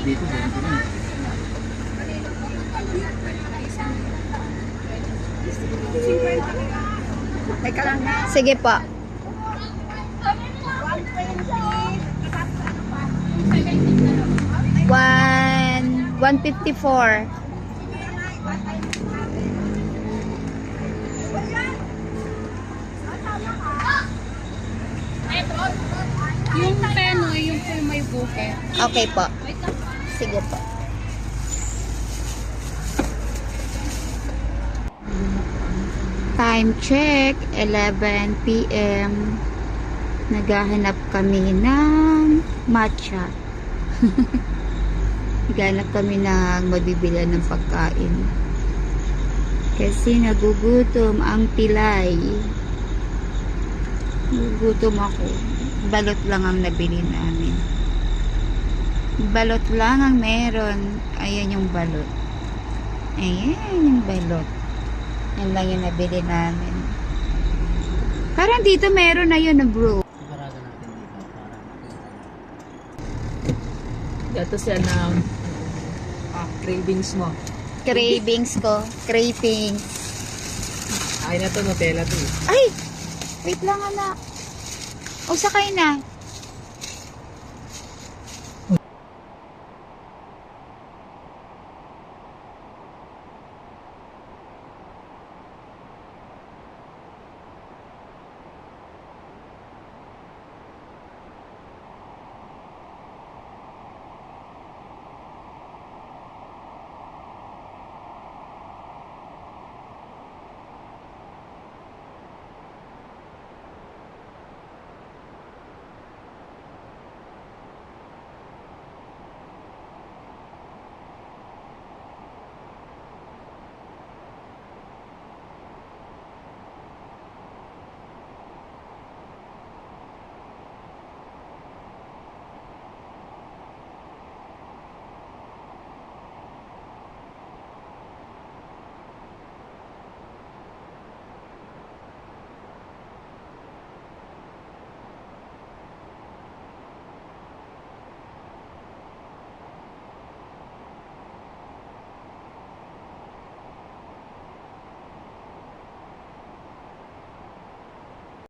dito, ganito na. Teka lang na. Sige po. 154. Yung peno, yung po may buke. Okay po. Sige po. Time check, 11 p.m. Naghahanap kami ng matcha. Naghahanap kami ng mabibilan ng pagkain. Kasi nagugutom ang pilay. Nagugutom ako. Balot lang ang nabili namin. Balot lang ang meron. Ayan yung balot. Ayan yung balot. Yan lang yung nabili namin. Parang dito meron na yun, bro. Parada natin dito. Ito siya na cravings mo. Cravings ko. Cravings. Ay na to, Nutella to. Ay! Wait lang, anak. O, sakay na.